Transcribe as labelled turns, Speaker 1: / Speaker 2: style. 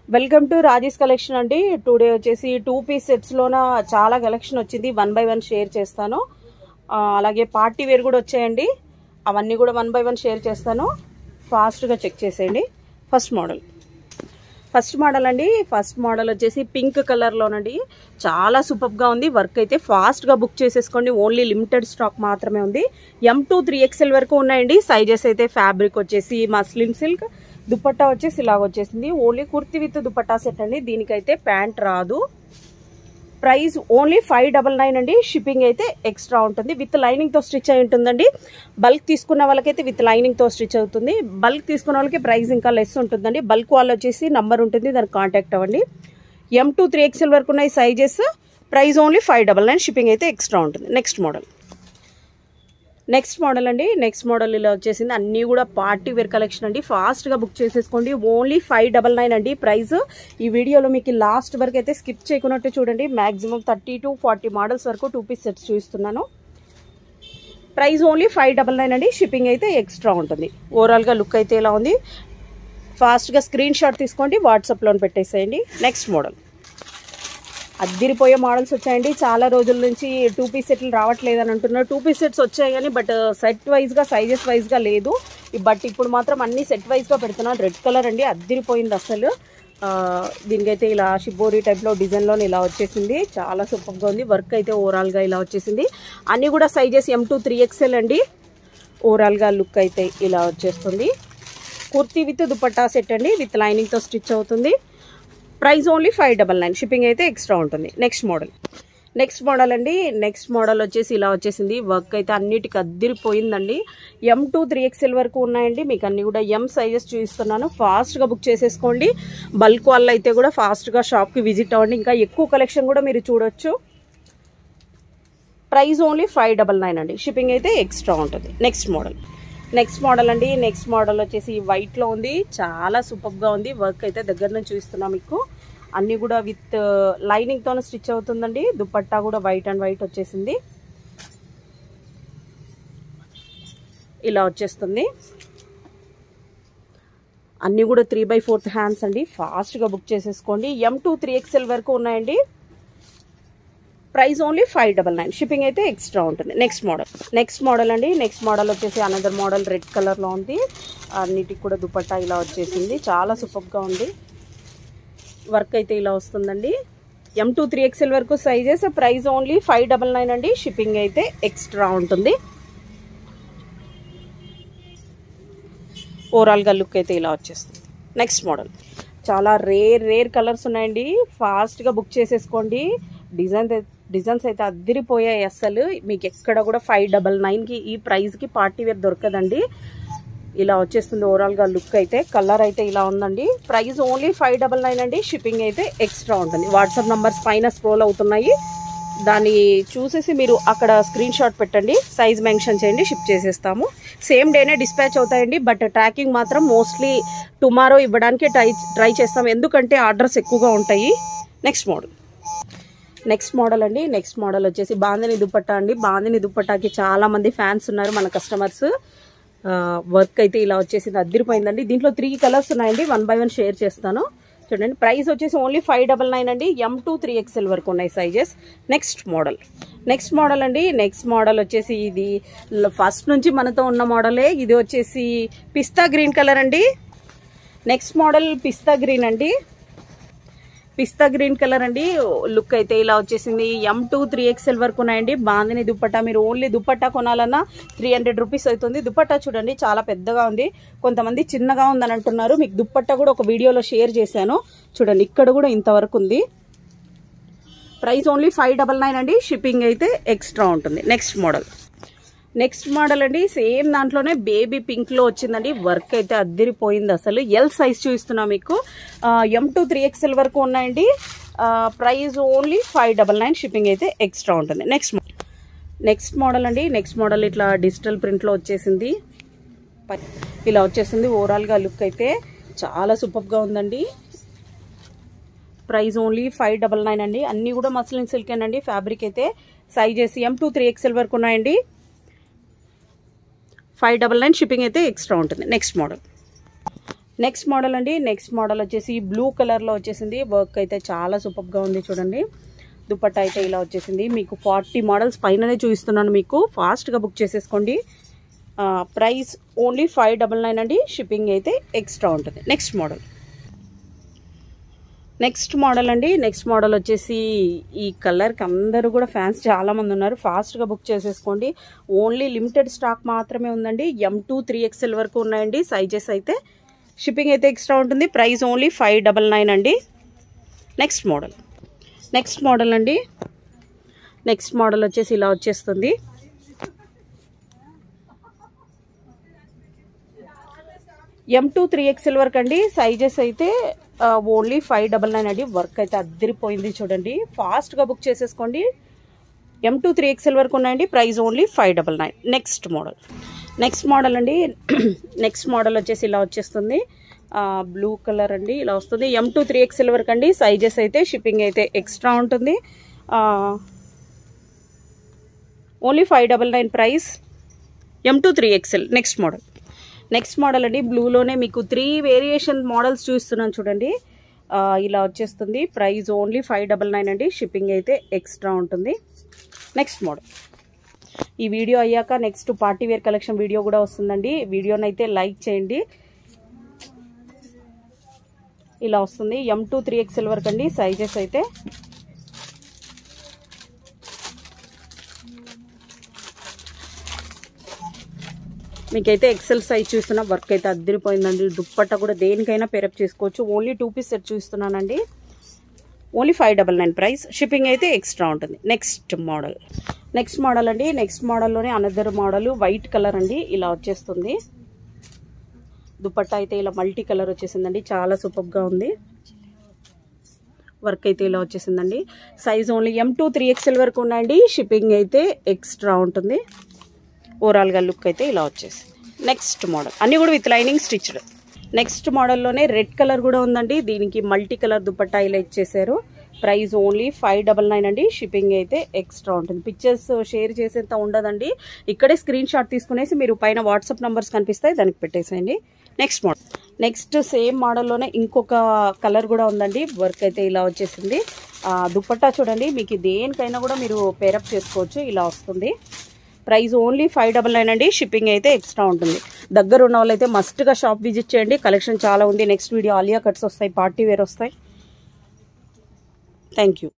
Speaker 1: Welcome to Rajesh collection అండి. Today వచ్చేసి 2 piece sets లోన చాలా కలెక్షన్ వచ్చింది. 1 బై 1 షేర్ చేస్తాను. అలాగే పార్టీ వేర్ కూడా వచ్చాయండి. అవన్నీ కూడా 1 బై 1 షేర్ చేస్తాను. ఫాస్ట్ గా చెక్ చేసేయండి. ఫస్ట్ మోడల్ అండి. ఫస్ట్ మోడల్ వచ్చేసి పింక్ కలర్ లోనండి. చాలా సూపర్ గా ఉంది. వర్క్ అయితే ఫాస్ట్ గా బుక్ చేసేసుకోండి. ఓన్లీ లిమిటెడ్ స్టాక్ మాత్రమే ఉంది. M2 3XL వరకు ఉన్నాయండి. సైజెస్ అయితే ఫ్యాబ్రిక్ వచ్చేసి మస్లిన్ సిల్క్, దుపట్టా వచ్చేసి ఇలాగ వచ్చేసింది. Only kurti with dupatta set అండి. దీనికైతే ప్యాంట్ రాదు. ప్రైస్ ఓన్లీ 599 అండి. షిప్పింగ్ అయితే ఎక్స్ట్రా ఉంటుంది. విత్ లైనింగ్ తో స్టిచ్ అయి ఉంటుందండి. బల్క్ తీసుకున్న వాళ్ళకైతే విత్ లైనింగ్ తో స్టిచ్ అవుతుంది. బల్క్ తీసుకున్న వాళ్ళకి ప్రైస్ ఇంకా లెస్ ఉంటుందండి. బల్క్ వాళ్ళు వచ్చేసి నంబర్ ఉంటుంది, దానికి కాంటాక్ట్ అవ్వండి. M2 3XL వరకు ఉన్నాయి సైజెస్. Price only 599. షిప్పింగ్ అయితే ఎక్స్ట్రా ఉంటుంది. నెక్స్ట్ మోడల్ అండి. నెక్స్ట్ మోడల్ ఇలా వచ్చేసింది. అన్నీ కూడా పార్టీ వేర్ కలెక్షన్ అండి. ఫాస్ట్ గా బుక్ చేసేసుకోండి. ఓన్లీ 599 అండి ప్రైస్. ఈ వీడియోలో మీకు లాస్ట్ వరకు అయితే స్కిప్ చేయకున్నట్టు చూడండి. మాక్సిమం 30 to 40 మోడల్స్ వరకు 2 పీస్ సెట్స్ చూపిస్తున్నాను. ప్రైస్ ఓన్లీ 599 అండి. షిప్పింగ్ అయితే ఎక్స్ట్రా ఉంటుంది. ఓవరాల్ గా లుక్ అయితే ఇలా ఉంది. ఫాస్ట్ గా స్క్రీన్ షాట్ తీసుకోండి, వాట్సాప్ లో పెట్టేసేయండి. నెక్స్ట్ మోడల్ అద్దిరిపోయే మోడల్స్ వచ్చాయండి. చాలా రోజుల నుంచి 2 పీస్ సెట్లు రావట్లేదు అని అంటున్నారు. 2 పీస్ సెట్స్ వచ్చాయి కానీ బట్ సెట్ వైజ్ గా సైజెస్ వైజ్ గా లేదు. బట్ ఇప్పుడు మాత్రం అన్ని సెట్ వైజ్ గా పెడుతున్నాను. రెడ్ కలర్ అండి, అద్దిరిపోయింది అసలు. దీనికైతే ఇలా షిబోరి టైప్ లో డిజైన్ లో ఇలా వచ్చేసింది. చాలా సూపర్ గా ఉంది. వర్క్ అయితే ఓవరాల్ గా ఇలా వచ్చేసింది. అన్ని కూడా సైజెస్ M2 3XL అండి. ఓవరాల్ గా లుక్ అయితే ఇలా వచ్చేస్తుంది. కుర్తీ విత్ దుపట్టా సెట్ అండి. విత్ లైనింగ్ తో స్టిచ్ అవుతుంది. Price only 599. షిప్పింగ్ అయితే ఎక్స్ట్రా ఉంటుంది. నెక్స్ట్ మోడల్ అండి. నెక్స్ట్ మోడల్ వచ్చేసి ఇలా వచ్చేసింది. వర్క్ అయితే అన్నిటికి అద్దిరిపోయిందండి. M2 3XL వరకు ఉన్నాయండి. మీకు అన్ని కూడా M సైజెస్ చూపిస్తున్నాను. ఫాస్ట్ గా బుక్ చేసేసుకోండి. బల్క్ వాళ్ళు అయితే కూడా ఫాస్ట్ గా షాప్ కి విజిట్ అవ్వండి. ఇంకా ఎక్కువ కలెక్షన్ కూడా మీరు చూడొచ్చు. ప్రైస్ ఓన్లీ 599 అండి. షిప్పింగ్ అయితే ఎక్స్ట్రా ఉంటుంది. నెక్స్ట్ మోడల్ అండి. నెక్స్ట్ మోడల్ వచ్చేసి వైట్ లో ఉంది. చాలా సూపర్ గా ఉంది. వర్క్ అయితే దగ్గర నుంచి చూస్తున్నాం. మీకు అన్ని కూడా విత్ లైనింగ్ తోనే స్టిచ్ అవుతుందండి. దుపట్టా కూడా వైట్ అండ్ వైట్ వచ్చేసింది. ఇలా వచ్చేస్తుంది. అన్ని కూడా 3/4 హ్యాండ్స్ అండి. ఫాస్ట్ గా బుక్ చేసేసుకోండి. M2 3XL వరకు ఉన్నాయండి. Price only 599. షిప్పింగ్ అయితే ఎక్స్ట్రా ఉంటుంది. నెక్స్ట్ మోడల్ అండి. నెక్స్ట్ మోడల్ వచ్చేసి అనదర్ మోడల్ రెడ్ కలర్ లో ఉంది. అన్నిటికి కూడా దుపట్టా ఇలా వచ్చేసింది. చాలా సూపర్ గా ఉంది. వర్క్ అయితే ఇలా వస్తుందండి. M2 3XL వరకు సైజెస్. ప్రైస్ ఓన్లీ 599 అండి. షిప్పింగ్ అయితే ఎక్స్ట్రా ఉంటుంది. ఓవరాల్ గా లుక్ అయితే ఇలా వచ్చేస్తుంది. నెక్స్ట్ మోడల్ చాలా రేర్ కలర్స్ ఉన్నాయండి. ఫాస్ట్ గా బుక్ చేసేసుకోండి. డిజైన్స్ అయితే అద్దిరిపోయాయి అసలు. మీకు ఎక్కడ కూడా 599 కి ఈ ప్రైస్ కి పార్టీ వేర్ దొరకదండి. ఇలా వచ్చేస్తుంది ఓవరాల్ గా లుక్ అయితే. కలర్ అయితే ఇలా ఉందండి. ప్రైస్ ఓన్లీ 599 అండి. షిప్పింగ్ అయితే ఎక్స్ట్రా ఉంటుంది. వాట్సాప్ నంబర్స్ పైన స్క్రోల్ అవుతున్నాయి. దాన్ని చూసేసి మీరు అక్కడ స్క్రీన్ షాట్ పెట్టండి. సైజ్ మెన్షన్ చేయండి, షిప్ చేసేస్తాము. సేమ్ డేనే డిస్పాచ్ అవుతాయండి. బట్ ట్రాకింగ్ మాత్రం మోస్ట్లీ టుమారో ఇవ్వడానికి ట్రై చేస్తాం. ఎందుకంటే ఆర్డర్స్ ఎక్కువగా ఉంటాయి. నెక్స్ట్ మోడల్ అండి. నెక్స్ట్ మోడల్ వచ్చేసి బాందిని దుపట్టా అండి. బాందిని దుపట్టాకి చాలా మంది ఫ్యాన్స్ ఉన్నారు మన కస్టమర్స్. వర్క్ అయితే ఇలా వచ్చేసింది. అద్దిరిపోయిందండి. దీంట్లో 3 కలర్స్ ఉన్నాయండి. 1 బై 1 షేర్ చేస్తాను చూడండి. ప్రైస్ వచ్చేసి ఓన్లీ 599 అండి. M2 3XL వరకు ఉన్నాయి సైజెస్. నెక్స్ట్ మోడల్ అండి. నెక్స్ట్ మోడల్ వచ్చేసి ఇది ఫస్ట్ నుంచి మనతో ఉన్న మోడలే. ఇది వచ్చేసి పిస్తా గ్రీన్ కలర్ అండి. నెక్స్ట్ మోడల్ పిస్తా గ్రీన్ కలర్ అండి. లుక్ అయితే ఇలా వచ్చేసింది. M2 3XL వరకు ఉన్నాయండి. బాందిని దుపట్టా. మీరు ఓన్లీ దుపట్టా కొనాలన్నా 300 రూపీస్ అవుతుంది. దుపట్టా చూడండి చాలా పెద్దగా ఉంది. కొంతమంది చిన్నగా ఉందని అంటున్నారు. మీకు దుపట్టా కూడా ఒక వీడియోలో షేర్ చేశాను చూడండి. ఇక్కడ కూడా ఇంతవరకు ఉంది. ప్రైస్ ఓన్లీ 599 అండి. షిప్పింగ్ అయితే ఎక్స్ట్రా ఉంటుంది. నెక్స్ట్ మోడల్ అండి. సేమ్ దాంట్లోనే బేబీ పింక్ లో వచ్చిందండి. వర్క్ అయితే అద్దిరిపోయింది అసలు. ఎల్ సైజ్ చూపిస్తున్నా మీకు. M2 3XL వరకు ఉన్నాయండి. Price only 599. షిప్పింగ్ అయితే ఎక్స్ట్రా ఉంటుంది. నెక్స్ట్ మోడల్ అండి. నెక్స్ట్ మోడల్ ఇట్లా డిజిటల్ ప్రింట్ లో వచ్చేసింది. ఇలా వచ్చేసింది. ఓవరాల్ గా లుక్ అయితే చాలా సూపర్ గా ఉందండి. ప్రైస్ ఓన్లీ 599 అండి. అన్ని కూడా మస్లిన్ సిల్క్ అండి. ఫ్యాబ్రిక్ అయితే సైజెస్ M2 3XL వరకు ఉన్నాయండి. 599. షిప్పింగ్ అయితే ఎక్స్ట్రా ఉంటుంది. నెక్స్ట్ నెక్స్ట్ మోడల్ అండి, నెక్స్ట్ మోడల్ వచ్చేసి బ్లూ కలర్లో వచ్చేసింది. వర్క్ అయితే చాలా సూపర్గా ఉంది చూడండి. దుపట్టా అయితే ఇలా వచ్చేసింది. మీకు 40 మోడల్స్ పైననే చూపిస్తున్నాను, మీకు ఫాస్ట్గా బుక్ చేసేసుకోండి. ప్రైస్ ఓన్లీ 599 అండి. షిప్పింగ్ అయితే ఎక్స్ట్రా ఉంటుంది. నెక్స్ట్ మోడల్ అండి, నెక్స్ట్ మోడల్ వచ్చేసి ఈ కలర్కి అందరూ కూడా ఫ్యాన్స్ చాలామంది ఉన్నారు. ఫాస్ట్గా బుక్ చేసేసుకోండి. ఓన్లీ లిమిటెడ్ స్టాక్ మాత్రమే ఉందండి. M2 3XL వరకు ఉన్నాయండి సైజెస్ అయితే. షిప్పింగ్ అయితే ఎక్స్ట్రా ఉంటుంది. ప్రైస్ ఓన్లీ 599 అండి. నెక్స్ట్ మోడల్ అండి, నెక్స్ట్ మోడల్ వచ్చేసి ఇలా వచ్చేస్తుంది. M2 3XL వరకు అండి. సైజెస్ అయితే ఓన్లీ 599 అండి. వర్క్ అయితే అద్దరిపోయింది చూడండి. ఫాస్ట్గా బుక్ చేసేసుకోండి. M2 3XL వరకు ఉన్నాయండి. Price only 599. నెక్స్ట్ మోడల్ అండి, నెక్స్ట్ మోడల్ వచ్చేసి ఇలా వచ్చేస్తుంది. బ్లూ కలర్ అండి, ఇలా వస్తుంది. M2 3XL వరకు అండి. సైజెస్ అయితే షిప్పింగ్ అయితే ఎక్స్ట్రా ఉంటుంది. Only 599 price. M2 3XL. Next model అండి, బ్లూలోనే మీకు 3 వేరియేషన్ మోడల్స్ చూస్తున్నాను చూడండి. ఇలా వచ్చేస్తుంది. ప్రైస్ ఓన్లీ 599 అండి. షిప్పింగ్ అయితే ఎక్స్ట్రా ఉంటుంది. Next model. ఈ వీడియో అయ్యాక next party wear collection video కూడా వస్తుందండి. వీడియోని అయితే లైక్ చేయండి. ఇలా వస్తుంది. M2 3XL వరకు అండి. సైజెస్ అయితే మీకైతే ఎక్సెల్ సైజ్ చూస్తున్నా. వర్క్ అయితే అద్దరిపోయిందండి. దుప్పట్టా కూడా దేనికైనా పేరప్ చేసుకోవచ్చు. ఓన్లీ 2 పీస్ సెట్ చూస్తున్నానండి. Only 599 price. షిప్పింగ్ అయితే ఎక్స్ట్రా ఉంటుంది. నెక్స్ట్ మోడల్ అండి, నెక్స్ట్ మోడల్లోనే అనదర్ మోడల్ వైట్ కలర్ అండి. ఇలా వచ్చేస్తుంది. దుపట్టా అయితే ఇలా మల్టీ కలర్ వచ్చేసిందండి. చాలా సూపర్గా ఉంది. వర్క్ అయితే ఇలా వచ్చేసిందండి. సైజ్ ఓన్లీ M2 3XL వరకు ఉన్నాయండి. షిప్పింగ్ అయితే ఎక్స్ట్రా ఉంటుంది. ఓవరాల్గా లుక్ అయితే ఇలా వచ్చేసింది. నెక్స్ట్ మోడల్ అన్నీ కూడా విత్ లైనింగ్ స్టిచ్డ్. నెక్స్ట్ మోడల్లోనే రెడ్ కలర్ కూడా ఉందండి. దీనికి మల్టీ కలర్ దుపట్టా ఇలా ఇచ్చేసారు. ప్రైస్ ఓన్లీ 599 అండి. షిప్పింగ్ అయితే ఎక్స్ట్రా ఉంటుంది. పిక్చర్స్ షేర్ చేసేంత ఉండదండి. ఇక్కడే స్క్రీన్ షాట్ తీసుకునేసి మీరు పైన వాట్సాప్ నంబర్స్ కనిపిస్తాయి, దానికి పెట్టేసేయండి. నెక్స్ట్ సేమ్ మోడల్లోనే ఇంకొక కలర్ కూడా ఉందండి. వర్క్ అయితే ఇలా వచ్చేసింది. దుపట్టా చూడండి, మీకు దేనికైనా కూడా మీరు పేరప్ చేసుకోవచ్చు. ఇలా వస్తుంది. ప్రైస్ ఓన్లీ 599 అండి. షిప్పింగ్ అయితే ఎక్స్ట్రా ఉంటుంది. దగ్గర ఉన్న వాళ్ళైతే మస్ట్గా షాప్ విజిట్ చేయండి. కలెక్షన్ చాలా ఉంది. నెక్స్ట్ వీడియో ఆలియా కట్స్ వస్తాయి, పార్టీ వేర్ వస్తాయి. Thank you.